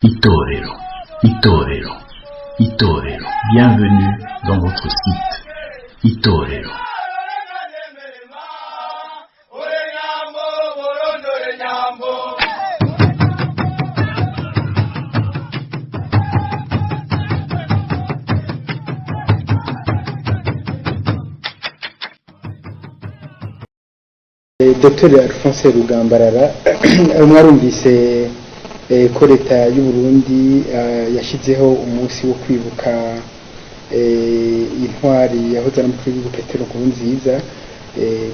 Itorero, Itorero, Itorero. Bienvenue dans votre site. Itorero. Dr Alphonse Rugambarara mwarumvise ko leta y'u Burundi yashyizeho umunsi wo kwibuka intwari yahoze ari umukuru w'igihugu Petero Nkurunziza.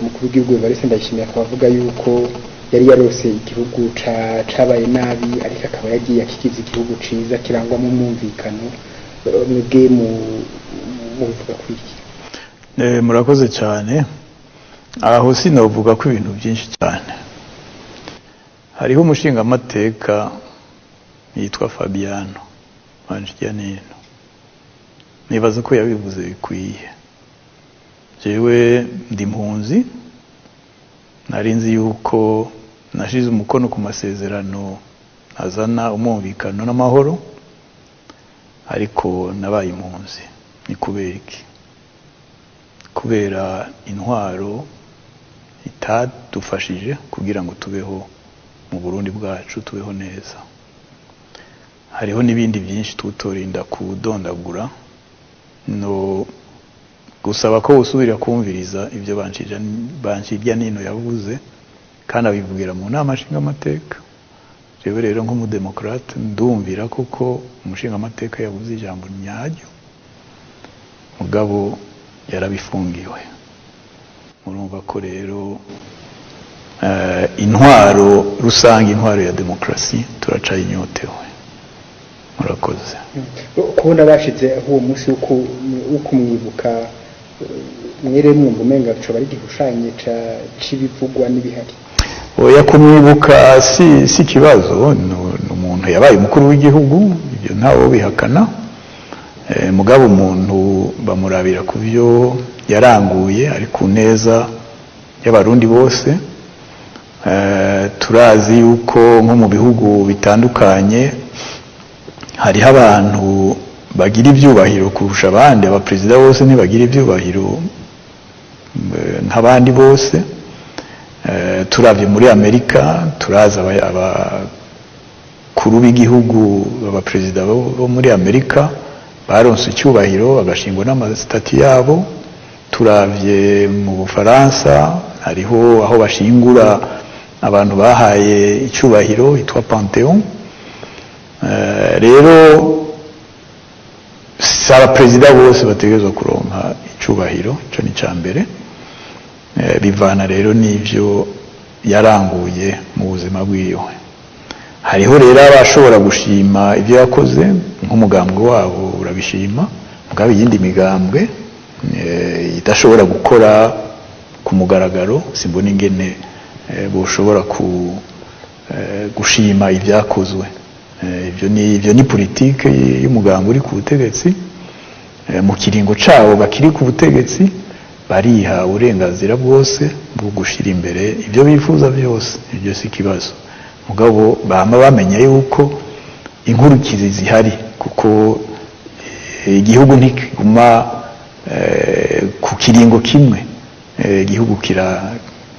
Umukuru w'igihugu Evariste Ndayishimiye akaba avuga yuko yari yarose igihugu cabaye nabi, ariko akaba yagiye akigize igihugu ciza kirangwamo umwumvikano. Mwebwe muvuga kwiki? Murakoze cyane. Aho sinovuga ko ibintu byinshi cyane. Hariho umushinga amateka yitwa Fabiano Banjiryanino. Nibaza ko yabivuze bikwiye. Jewe ndi impunzi, narinzi yuko nashize umukono ku masezerano azana umwumvikano n'amahoro, ariko nabaye impunzi. Ni kubera iki? Kubera intwaro itadufashije kugira ngo tubeho mu Burundi bwacu, tubeho neza. Hariho n'ibindi byinshi tutorinda kudondagura, no gusaba ko usubira kumviriza ibyo Banjiryanino yavuze, kandi abivugira mu nama nshingamateka. Jewe rero nk'umudemokrate ndumvira kuko umushinga amateka yavuze ijambo nyaryo, mugabo yarabifungiwe. Murumva ko rero intwaro rusange, intwaro ya demokrasi turacayinyotewe. Murakoze. Kubona bashize uwo munsi wo kumwibuka, mwere mwumva umenga cyo bari gihushanyo c'ibivugwa n'ibihari. Oya, kumwibuka si kibazo. Umuntu yabaye umukuru w'igihugu, ibyo ntawo bihakana. Mugabo umuntu bamurabira ku byo yaranguye, ari ku neza y'abarundi bose. Turazi yuko nko mu bihugu bitandukanye hariho abantu bagira ibyubahiro kurusha abandi. Abaperezida bose ntibagira ibyubahiro nk'abandi bose. Turavye muri Amerika, turaza abakuru b'igihugu, abaperezida bo muri Amerika baronse icyubahiro, bagashingwa n'amasitati yabo. Turavye mu Bufaransa, hariho aho bashingura abantu bahaye icyubahiro hitwa Panthéon. Rero abaperezida bose bategerezwa kuronka icyubahiro, ico ni cyambere. Bivana rero n'ivyo yaranguye mu buzima bwiwe. Hariho rero abashobora gushima ibyo yakoze, nk'umugambwe wabo urabishima, mugabo iyindi migambwe idashobora gukora ku mugaragaro, simbona ingene boshobora gushima ibyakozwe. Ivyo ni politike y'umugambwe uri ku butegetsi. Mu kiringo cabo bakiri ku butegetsi bariha uburenganzira bwose bwo gushira imbere ibyo bifuza byose. Ibyo si kibazo. Mugabo bama bamenya yuko inkurikizi zihari, kuko igihugu ntikiguma ku kiringo kimwe. Igihugu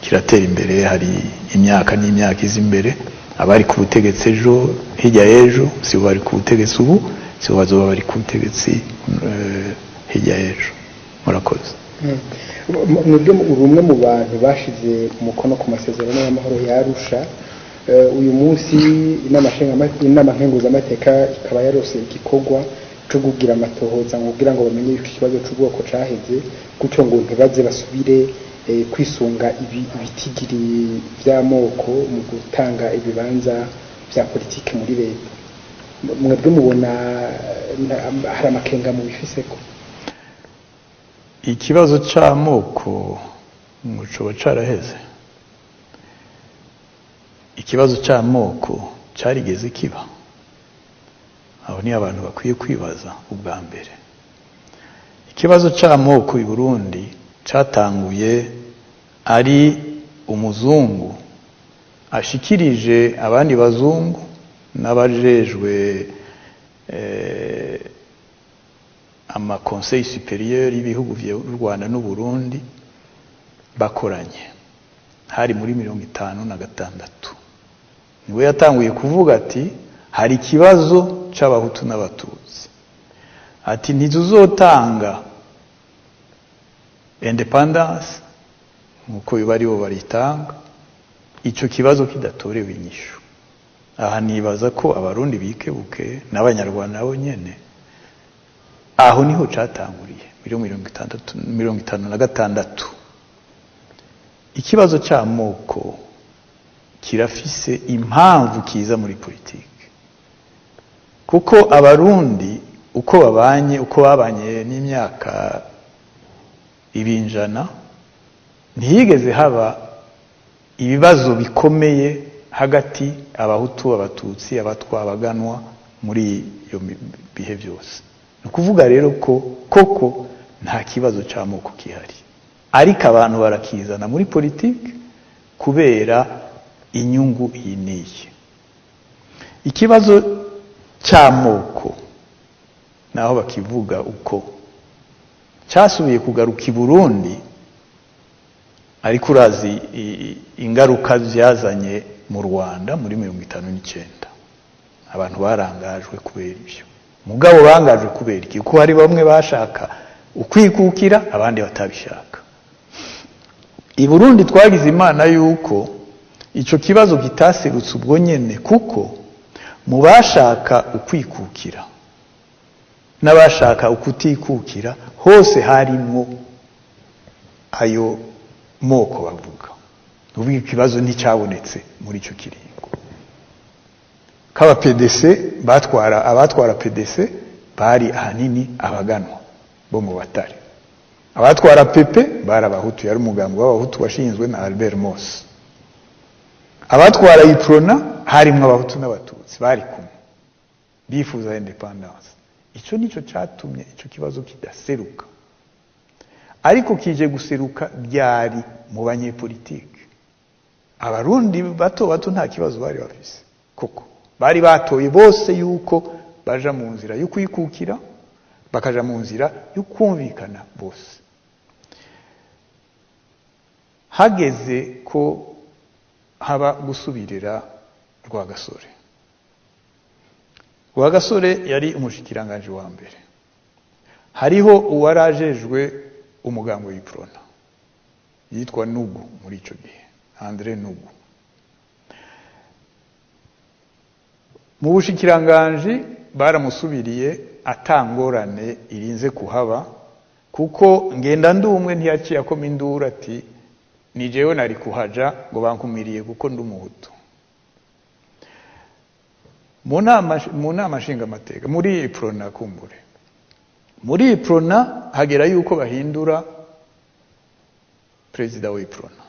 kiratera imbere, hari imyaka n'imyaka izi imbere. Abari ku butegetsi ejo hirya y'ejo si bari ku butegetsi ubu, si bazoba bari ku butegetsi hirya y'ejo. Murakoze. Mwebwe urumwe mu bantu bashize umukono ku masezerano y'amahoro yarusha. Uyu munsi inama nkenguzamateka ikaba yarose igikorwa cyo kugira amatohoza kugira ngo bamenye ikibazo cy'ubwoko caheze, gutyo ngo ntibaze basubire kwisunga ibitigiri by'amoko mu gutanga ibibanza bya politiki muri leta. Mwebwe mubona hari amakenga mu bifiseko? Ikibazo cy'amoko mucoba caraheze. Ikibazo cy'amoko carigeze kiba? Aho ni abantu bakwiye kwibaza ubwa mbere. Ikibazo cy'amoko i Burundi catanguye ari umuzungu ashikirije abandi bazungu n'abajejwe ama conseil supérieur y'ibihugu by'u Rwanda n'u Burundi bakoranye hari muri 1956 niwe yatanguye kuvuga ati hari ikibazo c'abahutu n'abatutsi ati ntituzotanga independence nkuko baribo baritanga ico kibazo kidatorewe inyishu. Aha nibaza ko abarundi bikebuke n'abanyarwanda nabo nyene aho niho catanguriye 1956. Ikibazo c'amoko kirafise impamvu kiza muri politike, kuko abarundi uko babanye n'imyaka ibinjana ntiyigeze haba ibibazo bikomeye hagati abahutu abatutsi abatwa abaganwa muri iyo bihe byose. Nukuvuga rero ko koko nta kibazo c'amoko kihari, ariko abantu barakizana muri politike kubera inyungu iyi niyi. Ikibazo c'amoko naho bakivuga uko cyasubiye kugaruka i Burundi, ariko urazi ingaruka byazanye mu Rwanda muri 1959. Abantu barangajwe kubera ibyo, mugabo bangajwe kubera iki? Kuko hari bamwe bashaka ukwikukira abandi batabishaka. I Burundi twagize imana yuko ico kibazo kitaserutse ubwo nyene, kuko mu bashaka ukwikukira n'abashaka ukutikukira hose harimwo ayo moko bavuga. Uvuga ikibazo nticyabonetse muri ico kiringo. Kaba PDC abatwara PDC bari ahanini abaganwa bo mu Batare. Abatwara PP bari abahutu, yari umugambi w'abahutu washinzwe na Albert Moss. Abatwara Iprona harimwo abahutu n'abatutsi bari kumwe bifuza independence. Ico nico catumye ico kibazo kidaseruka, ariko kije guseruka byari mu banyepolitike. Abarundi bato nta kibazo bari bafise, kuko bari batoye bose yuko baja mu nzira yo kwikukira, bakaja mu nzira yo kumvikana bose. Hageze ko haba gusubirira Rwagasore. Rwagasore yari umushikiranganje wa mbere. Hariho uwarajejwe umugambo w'Iprona yitwa Nugu muri ico gihe, André Nugu. Mu bushikiranganje baramusubiriye atangorane irinze kuhaba, kuko ngenda ndumwe ntiyaciye akoma indura ati ni jewe nari kuhaja ngo bankumiriye kuko ndumuhutu. Mu nama nshinga amateka muri Iprona kumbure, muri Iprona hagera yuko bahindura perezida w'Iprona.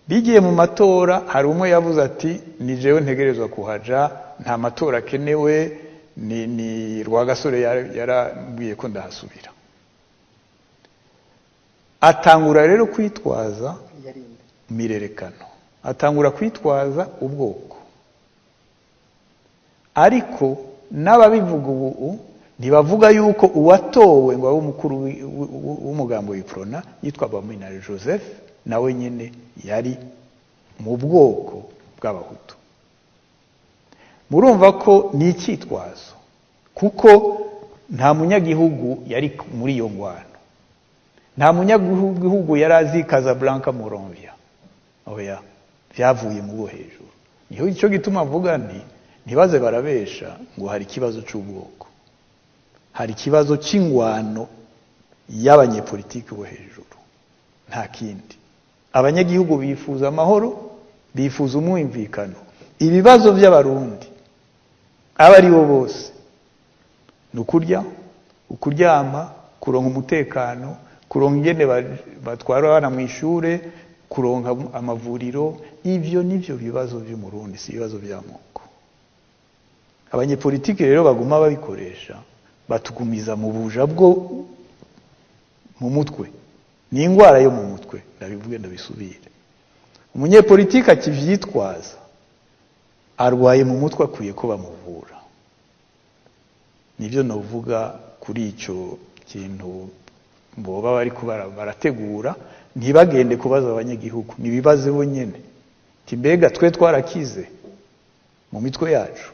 Bigiye mu matora, hari umwe yavuze ati ni jewe ntegerezwa kuhaja, nta matora kenewe, ni Rwagasore yarambwiye ko ndahasubira. Atangura rero kwitwaza mirerekano, atangura kwitwaza ubwoko. Ariko n'ababivuga ubu ntibavuga yuko uwatowe ngo abe umukuru w'umugambo w'Iprona yitwa Baminari Joseph, nawe nyene yari mu bwoko bw'abahutu. Murumva ko ni icyitwazo, kuko nta munyagihugu yari muri iyo ngwano, nta munyagihugu yari azi Casablanca Moronvia. Oya, byavuye mu bo hejuru. Niho icyo gituma avuga ntibaze barabesha ngo hari ikibazo cy'ubwoko, hari ikibazo cy'ingwano y'abanyepolitiki bo hejuru, nta kindi. Abanyagihugu bifuza amahoro, bifuza umwumvikano. Ibibazo by'abarundi abari bo bose ni ukuryama, kuronka umutekano, kuronka ingene batwara abana mu ishure, kuronka amavuriro. Ivyo nivyo bibazo by'umurundi, si ibibazo by'amoko. Abanyepolitiki rero baguma babikoresha, batugumiza mu buja bwo mu mutwe. Ni ingwara yo mu mutwe, ndabivuge ndabisubire. Umunyepolitiki akivyitwaza arwaye mu mutwe akwiye ko bamuvura. Nibyo novuga kuri icyo kintu boba bari barategura, ntibagende kubaza abanyagihugu, nibibaze bonyene timbega twe twarakize mu mitwe yacu,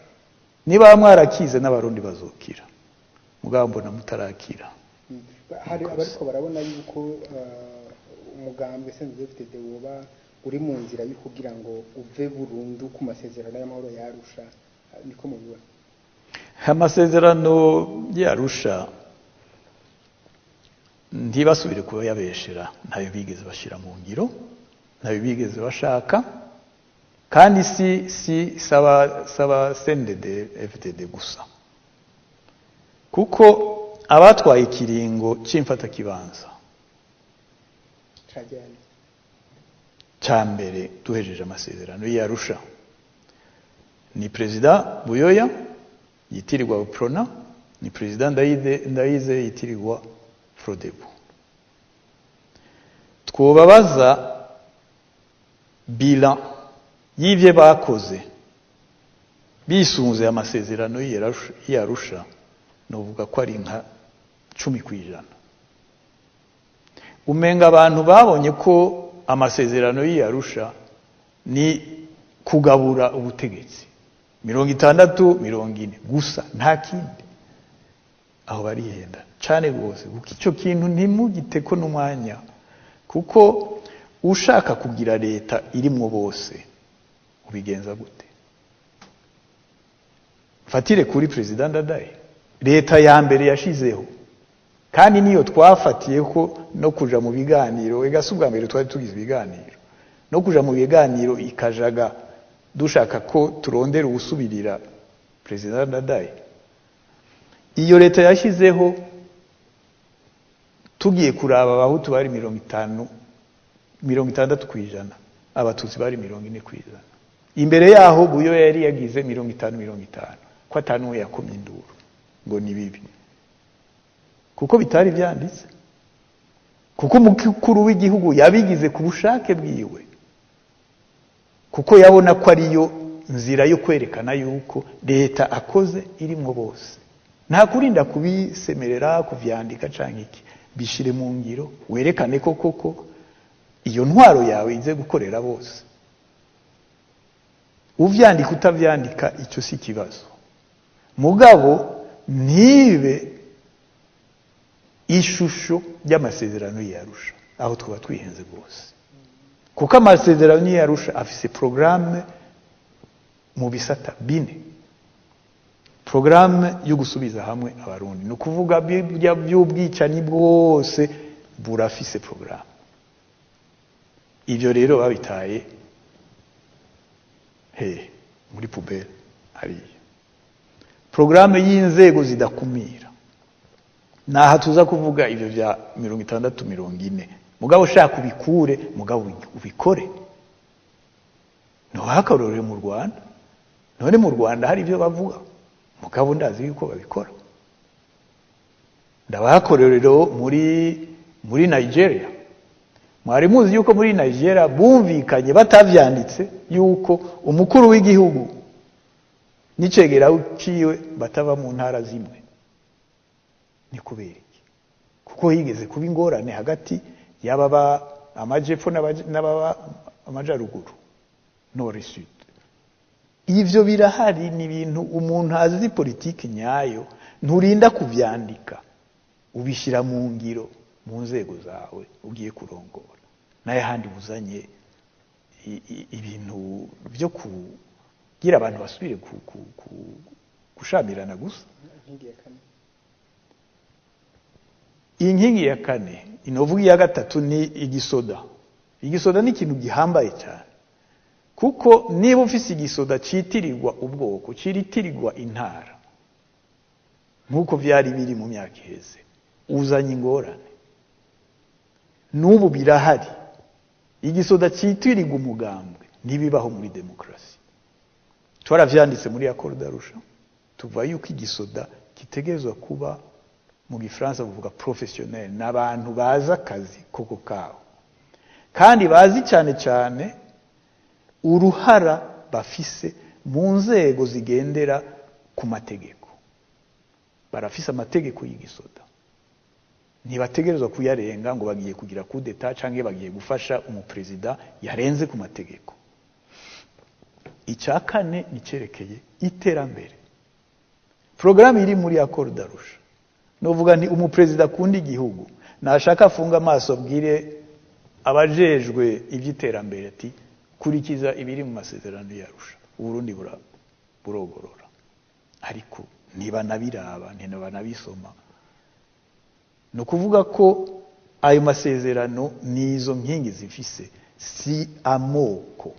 niba mwarakize n'abarundi bazokira, mugabo mbona mutarakira. Hari abariko barabona yuko umugambwe CNDD-FDD woba uri mu nzira yo kugira ngo uve burundu ku masezerano y'amahoro yarusha, niko mubibona? Amasezerano yarusha ntibasubire kuba yabeshera, ntayo bigeze bashira mu ngiro, ntayo bigeze bashaka, kandi si saba CNDD-FDD gusa, kuko abatwaye ikiringo c'imfata kibanza ca mbere duhejeje amasezerano y'Arusha ni Perezida Buyoya yitirirwa Prona, ni Perezida Ndayize yitirirwa Frodebu. Twobabaza bilan y'ivye bakoze bisunze amasezerano y'Arusha, novuga ko ari nka 10%. Umenga abantu babonye ko amasezerano y'Arusha ni kugabura ubutegetsi 60-40 gusa, nta kindi. Aho barihenda cyane rwose, kuko icyo kintu ntimugiteko n'umwanya, kuko ushaka kugira leta irimwo bose ubigenza gute? Fatire kuri President Ndadaye, leta ya mbere yashizeho, kandi niyo twafatiye ko no kuja mu biganiro, egasubwa mbere twari tugize ibiganiro, no kuja mu biganiro ikajaga dushaka ko turondera ubusubirira President Ndadaye. Iyo leta yashizeho tugiye kuraba abahutu bari 60%, abatutsi bari 40%. Imbere yaho Buyo yari yagize 50-50, ko atanu yakomye induru ngo ni bibi, kuko bitari byanditse, kuko umukuru w'igihugu yabigize ku bushake bwiwe, kuko yabona ko ariyo nzira yo kwerekana yuko leta akoze irimwo bose, nta kurinda kubisemerera kuvyandika canke iki, bishire mu ngiro, werekane ko koko iyo ntwaro yawe ize gukorera bose. Uvyandika utavyandika icyo si kibazo, mugabo ntibe ishusho y'amasezerano y'Arusha, aho twaba twihenze rwose, kuko amasezerano y'Arusha afise programme mu bisata 4. Programme yo gusubiza hamwe abarundi, no kuvuga by'ubwicani bwose burafise programme. Ivyo rero babitaye muri pubele hariya. Programme y'inzego zidakumira, naha tuza kuvuga ivyo vya 60-40, mugabo shaka ubikure, mugabo ubikore. No hakarore mu Rwanda, none mu Rwanda hari ivyo bavuga, mugabo ndazi yuko babikora. Ndabakorero muri Nigeria, mwari muzi yuko muri Nigeria bumvikanye batavyanditse yuko umukuru w'igihugu nicegera uciwe batava mu ntara zimwe. Ni kubera iki? Kuko higeze kuba ingorane hagati y'ababa amajepfo n'ababa amajaruguru, nord sud. Ivyo birahari, ni ibintu umuntu azi politiki nyayo, nturinda kuvyandika, ubishira mu ngiro mu nzego zawe ugiye kurongora. Naye handi buzanye ibintu byo kugira abantu basubire gushamirana gusa. Inkingi ya kane, inovuga iya gatatu ni igisoda. Igisoda ni ikintu gihambaye cyane, kuko niba ufise igisoda citirirwa ubwoko, ciritirirwa intara, nkuko vyari biri mu myaka iheze, uzanye ingorane. N'ubu birahari, igisoda citirirwa umugambwe ntibibaho muri demokrasi. Twaravyanditse muri accord d'Arusha, tuvuga yuko igisoda kitegerezwa kuba mu Gifaransa bavuga professionnel, n'abantu baza akazi koko kawo, kandi bazi cyane cyane uruhara bafise mu nzego zigendera ku mategeko. Barafise amategeko y'igisoda, ntibategerezwa kuyarenga ngo bagiye kugira kudeta canke bagiye gufasha umuperezida yarenze ku mategeko. Icya kane nicerekeye iterambere. Programme iri muri accord d'Arusha novuga nti umuperezida kundi igihugu nashaka afunga amaso abwire abajejwe ivy'iterambere ati kurikiza ibiri mu masezerano y'Arusha, Burundi burogorora. Ariko niba nabiraba ntibanabisoma, no kuvuga ko ayo masezerano nizo nkingi zifise, si amoko.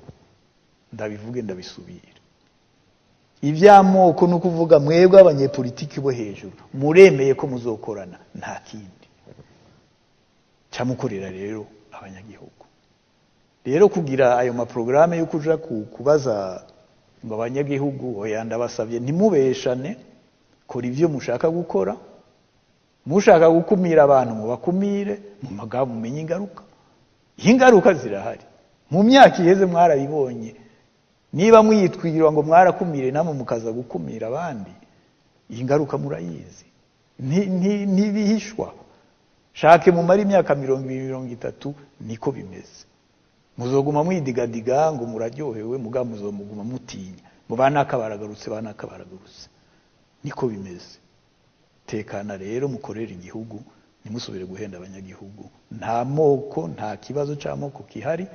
Ndabivuge ndabisubira, ivy'amoko no kuvuga mwebwe abanyepolitiki bo hejuru muremeye ko muzokorana, nta kindi cyamukorera rero abanyagihugu. Rero kugira ayo maprograme yo kuja kubaza ngo abanyagihugu oya ndabasavye ntimubeshane, kora ivyo mushaka gukora, mushaka gukumira abantu mubakumire, mu magambo mumenye ingaruka. Ingaruka zirahari, mu myaka iheze mwarabibonye. Niba mwitwirwa ngo mwarakumire namwe mukaza gukumira abandi, ingaruka murayizi, ntibihishwa. Shake mu mari imyaka 20-30 niko bimeze. Muzoguma mwidigadiga ngo muraryohewe, muga muzomuguma mutinya ngo banakabaragurutse, niko bimeze. Tekana rero mukorera igihugu, nimusubire guhenda abanyagihugu. Nta moko, nta kibazo cy'amoko kihari.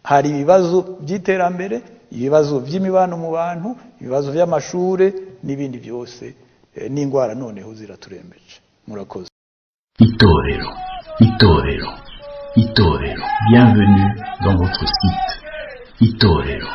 Hari ibibazo by'iterambere, ibibazo by'imibano mu bantu, ibibazo by'amashure n'ibindi byose, n'ingwara noneho ziraturembeje. Murakoze. Itorero, itorero, itorero. Bienvenue dans votre site. Itorero.